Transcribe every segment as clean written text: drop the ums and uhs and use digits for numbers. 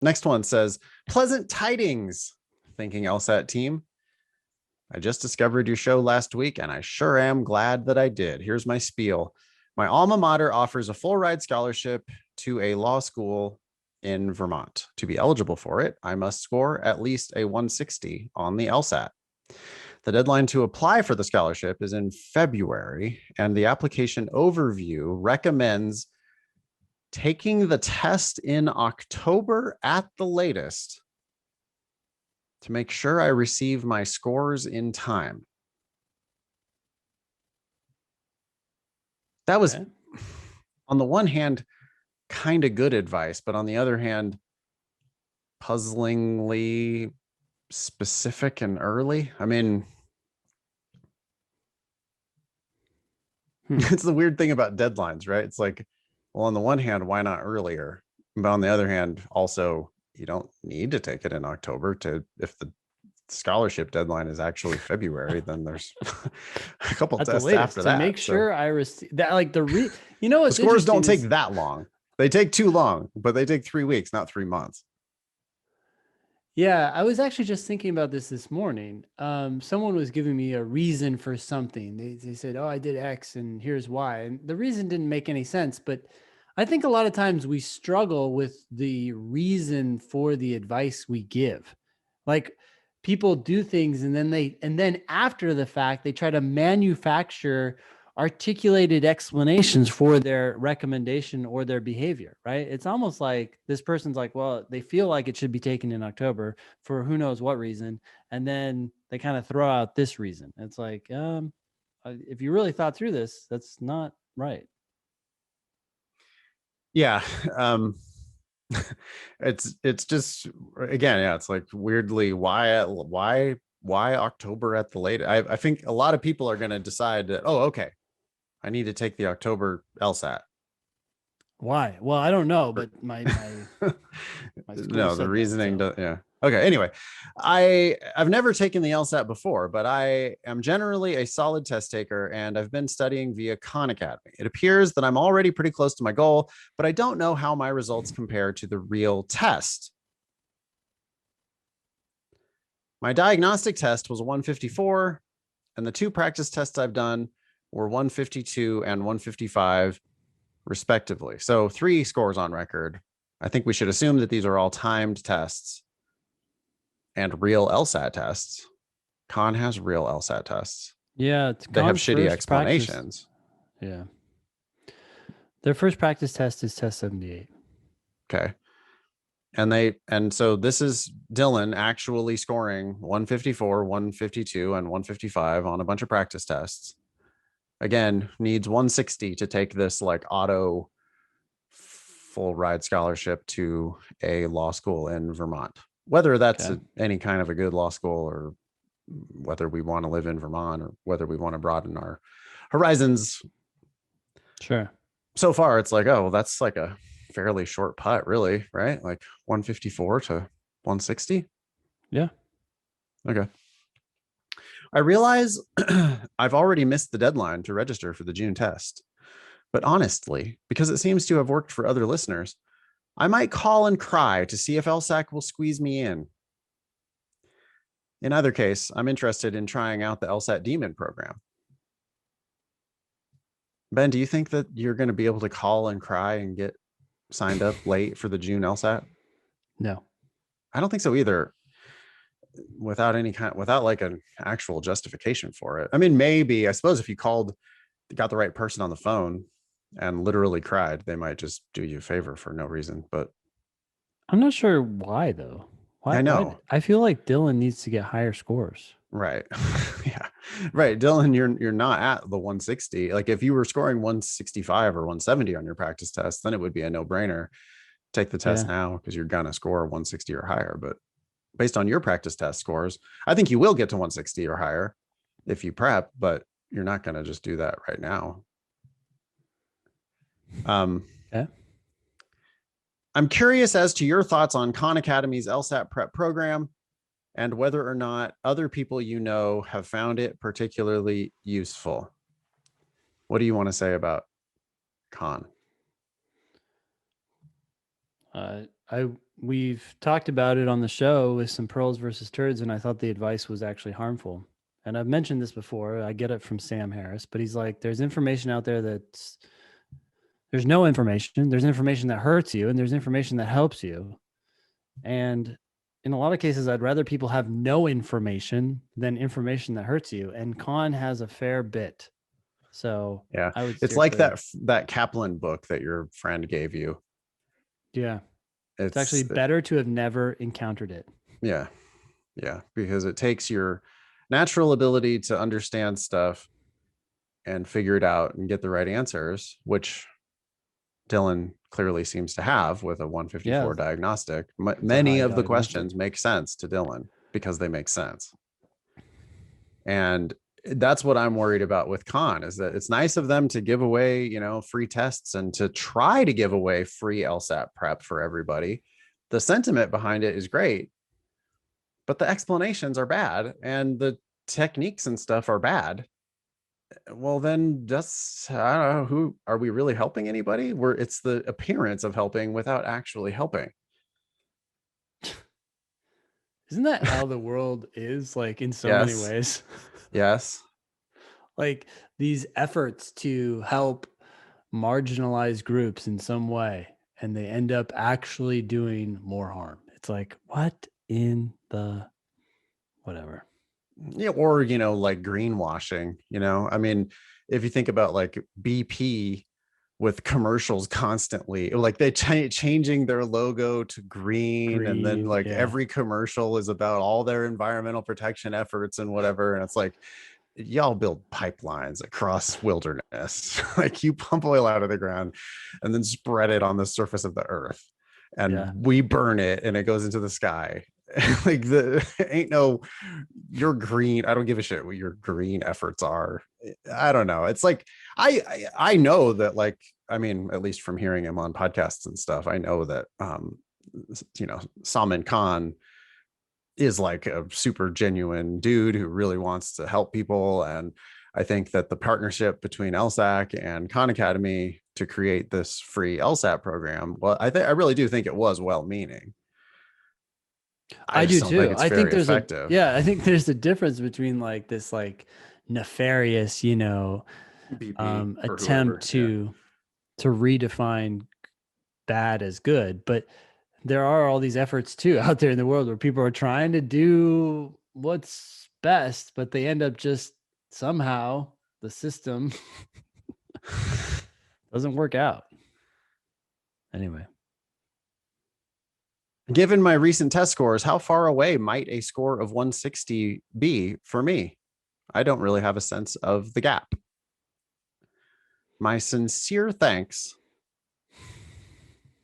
Next one says, pleasant tidings, thinking LSAT team. I just discovered your show last week, and I sure am glad that I did. Here's my spiel. My alma mater offers a full ride scholarship to a law school in Vermont. To be eligible for it, I must score at least a 160 on the LSAT. The deadline to apply for the scholarship is in February, and the application overview recommends taking the test in October at the latest to make sure I receive my scores in time. That was, on the one hand, kind of good advice, but on the other hand, puzzlingly specific and early. I mean, it's the weird thing about deadlines, right? It's like, well, on the one hand, why not earlier? But on the other hand, also, you don't need to take it in October if the scholarship deadline is actually February, then there's a couple tests after that. To make sure I receive that, like the scores don't take that long. They take too long, but they take 3 weeks, not 3 months. Yeah, I was actually just thinking about this morning. Someone was giving me a reason for something. They said, oh, I did X and here's why. And the reason didn't make any sense, but I think a lot of times we struggle with the reason for the advice we give. Like people do things and then after the fact, they try to manufacture articulated explanations for their recommendation or their behavior, right? It's almost like this person's like, well, they feel like it should be taken in October for who knows what reason. And then they kind of throw out this reason. It's like, if you really thought through this, that's not right. Yeah. It's just, again, yeah, it's like weirdly, why October at the latest? I think a lot of people are going to decide that, oh, okay, I need to take the October LSAT. Why? Well, I don't know, but my no, the reasoning does, yeah. Okay, anyway, I've never taken the LSAT before, but I am generally a solid test taker, and I've been studying via Khan Academy. It appears that I'm already pretty close to my goal, but I don't know how my results compare to the real test. My diagnostic test was a 154, and the 2 practice tests I've done were 152 and 155, respectively. So 3 scores on record. I think we should assume that these are all timed tests and real LSAT tests. Kahn has real LSAT tests. Yeah, they have shitty explanations. Yeah. Their first practice test is test 78. Okay. And so this is Dylan actually scoring 154, 152, and 155 on a bunch of practice tests. Again, needs 160 to take this like auto full ride scholarship to a law school in Vermont. Whether that's any kind of a good law school, or whether we want to live in Vermont, or whether we want to broaden our horizons. Sure. So far, it's like, oh, well, that's like a fairly short putt, really, right? Like 154 to 160. Yeah. Okay. I realize I've already missed the deadline to register for the June test. But honestly, because it seems to have worked for other listeners, I might call and cry to see if LSAC will squeeze me in. In either case, I'm interested in trying out the LSAT Demon program. Ben, do you think that you're going to be able to call and cry and get signed up late for the June LSAT? No. I don't think so either. Without like an actual justification for it. I mean, maybe, I suppose if you got the right person on the phone and literally cried, they might just do you a favor for no reason. But I'm not sure why though. I know. Why? I feel like Dylan needs to get higher scores. Right. Yeah. Right. Dylan, you're not at the 160. Like if you were scoring 165 or 170 on your practice test, then it would be a no-brainer. Take the test now because you're gonna score 160 or higher. But based on your practice test scores, I think you will get to 160 or higher if you prep, but you're not going to just do that right now. I'm curious as to your thoughts on Khan Academy's LSAT prep program and whether or not other people you know have found it particularly useful. What do you want to say about Kahn? we've talked about it on the show with some pearls versus turds, and I thought the advice was actually harmful. And I've mentioned this before. I get it from Sam Harris, but he's like, there's information out there there's no information. There's information that hurts you, and there's information that helps you. And in a lot of cases, I'd rather people have no information than information that hurts you. And Kahn has a fair bit. So Yeah. I would It's steer like clear. that Kaplan book that your friend gave you. Yeah. It's It's actually better to have never encountered it. yeah. Yeah. Because it takes your natural ability to understand stuff and figure it out and get the right answers, which Dylan clearly seems to have with a 154 Yeah. diagnostic. It's a Many high of the diagnostic. questions make sense to Dylan because they make sense. And that's what I'm worried about with Kahn, is that it's nice of them to give away, free tests and to try to give away free LSAT prep for everybody. The sentiment behind it is great, but the explanations are bad and the techniques and stuff are bad. Well, then I don't know, who are we really helping anybody? It's the appearance of helping without actually helping. Isn't that how the world is, like, in so many Yes. ways? Yes. Like these efforts to help marginalized groups in some way, and they end up actually doing more harm. It's like, what in the whatever? Yeah, or like greenwashing. I mean, if you think about like BP with commercials constantly, like they changing their logo to green, and then Green, like yeah. every commercial is about all their environmental protection efforts and whatever, and it's like, y'all build pipelines across wilderness. Like you pump oil out of the ground and then spread it on the surface of the earth, and Yeah. we burn it and it goes into the sky. Like ain't no, your green, I don't give a shit what your green efforts are. I don't know. It's like I know that, like, I mean, at least from hearing him on podcasts and stuff, I know that Salman Khan is like a super genuine dude who really wants to help people. And I think that the partnership between LSAC and Khan Academy to create this free LSAT program, well, I really do think it was well-meaning. I I just do don't think too. it's I think very there's a effective. yeah, I think there's a difference between like this like nefarious, BP or attempt whoever. Yeah. to redefine bad as good, but there are all these efforts too out there in the world where people are trying to do what's best, but they end up just somehow the system doesn't work out. Anyway, Given my recent test scores, how far away might a score of 160 be for me? I don't really have a sense of the gap. My sincere thanks,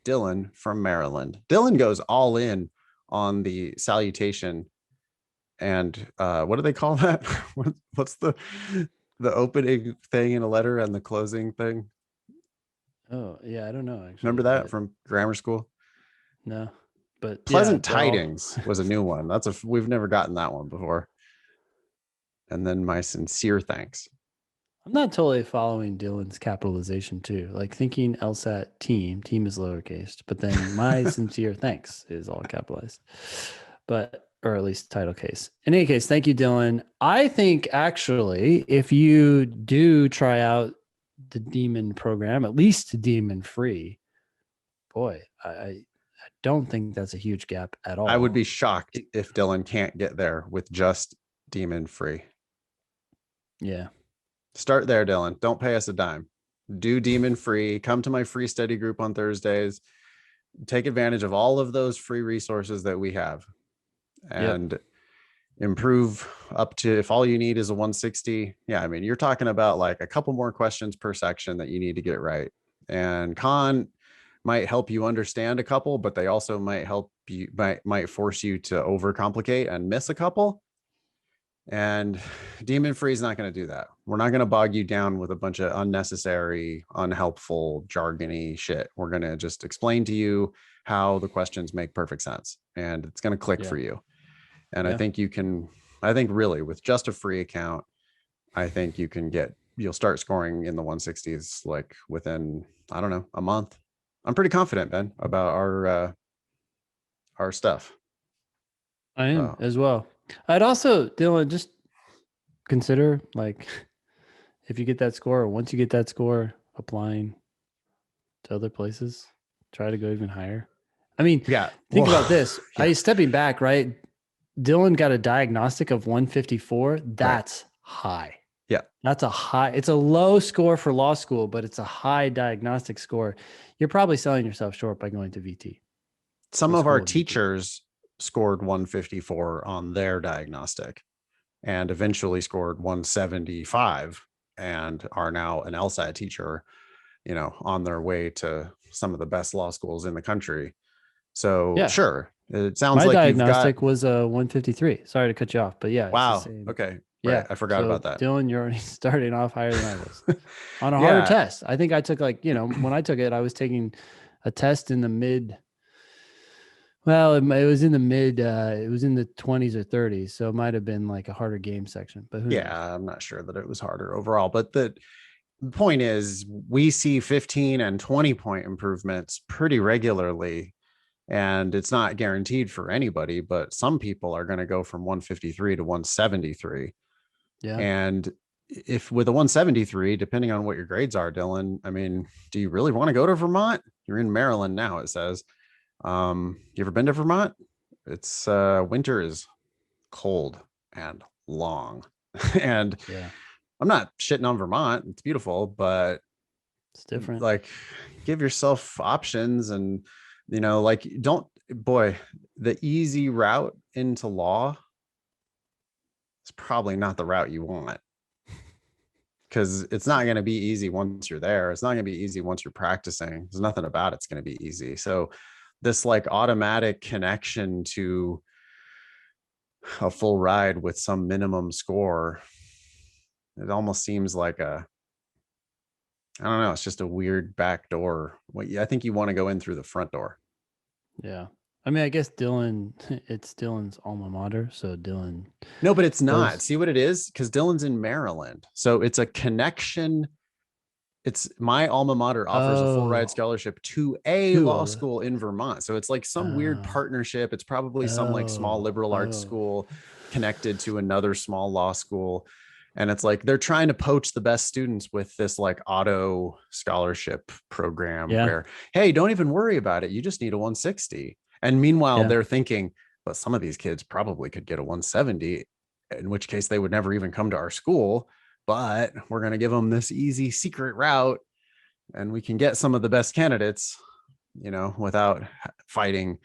Dylan from Maryland. Dylan goes all in on the salutation and what do they call that? What's the opening thing in a letter and the closing thing? oh yeah, I don't know actually, Remember that but from grammar school? no, but yeah, Pleasant they're all. tidings was a new one. We've never gotten that one before. And then my sincere thanks. I'm not totally following Dylan's capitalization too. Like thinking LSAT team is lowercase, but then my sincere thanks is all capitalized. But or at least title case. In any case, thank you, Dylan. I think actually, if you do try out the demon program, at least demon free, boy, I don't think that's a huge gap at I would all. be shocked if Dylan can't get there with just demon free. Yeah. Start there, Dylan. Don't pay us a dime. Do demon free. Come to my free study group on Thursdays. Take advantage of all of those free resources that we have Yep. and improve up to, if all you need is a 160. Yeah, I mean, you're talking about like a couple more questions per section that you need to get right. And Kahn might help you understand a couple, but they also might force you to overcomplicate and miss a couple. And demon free is not going to do that. We're not going to bog you down with a bunch of unnecessary, unhelpful, jargony shit. We're going to just explain to you how the questions make perfect sense, and it's going to click Yeah. for you. And Yeah. I think really with just a free account, I think you'll start scoring in the 160s like within, I don't know, a month. I'm pretty confident, Ben, about our stuff. I am So as well. I'd also, Dylan, just consider like if you get that score, or once you get that score, applying to other places, try to go even higher. I mean, yeah, think well, about this. yeah, I stepping back, right? Dylan got a diagnostic of 154. right, That's high. yeah. That's a high. It's a low score for law school, but it's a high diagnostic score. You're probably selling yourself short by going to VT, Some the of our school of VT. teachers scored 154 on their diagnostic and eventually scored 175 and are now an LSAT teacher, on their way to some of the best law schools in the country. So Yeah. sure, it sounds My like you've got, diagnostic was a 153. Sorry to cut you off, but yeah, it's the wow. same. Okay. Right. Yeah. I forgot So about that. Dylan, you're already starting off higher than I was on a harder Yeah. test. I think I took when I took it, I was taking a test in the mid. Well, it was in the mid. It was in the 20s or 30s, so it might have been like a harder game section, but who knows? Yeah. I'm not sure that it was harder overall, but the point is we see 15 and 20 point improvements pretty regularly. And it's not guaranteed for anybody, but some people are going to go from 153 to 173. Yeah. And if with a 173, depending on what your grades are, Dylan, I mean, do you really want to go to Vermont? You're in Maryland now, it says. You ever been to Vermont? It's winter is cold and long. And Yeah. I'm not shitting on Vermont. It's beautiful, but It's different. like give yourself options and like don't boy, the easy route into law is probably not the route you want because it's not going to be easy once you're there. It's not going to be easy once you're practicing. There's nothing about it's going to be easy. So this like automatic connection to a full ride with some minimum score, it almost seems like I don't know, it's just a weird back door. I think you want to go in through the front door. Yeah. I mean, I guess Dylan, it's Dylan's alma mater. So Dylan No, but it's not. goes, See what it is? Because Dylan's in Maryland. So it's a connection. It's my alma mater offers a full ride oh, scholarship to a to law a, school in Vermont. So it's like some weird oh, partnership. It's probably some like small oh, liberal arts oh, school connected to another small law school. And it's like they're trying to poach the best students with this like auto scholarship program yeah. where, hey, don't even worry about it. You just need a 160. And meanwhile, Yeah. they're thinking, but some of these kids probably could get a 170, in which case they would never even come to our school. But we're going to give them this easy secret route and we can get some of the best candidates, without fighting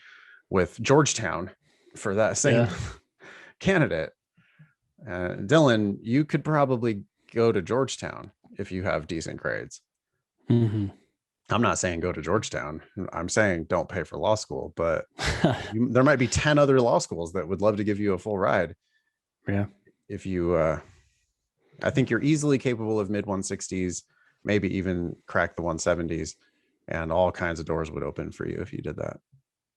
with Georgetown for that same Yeah. candidate. Dylan, you could probably go to Georgetown if you have decent grades. Mm-hmm. I'm not saying go to Georgetown. I'm saying don't pay for law school, but there might be 10 other law schools that would love to give you a full ride. Yeah. If you, I think you're easily capable of mid 160s, maybe even crack the 170s, and all kinds of doors would open for you if you did that.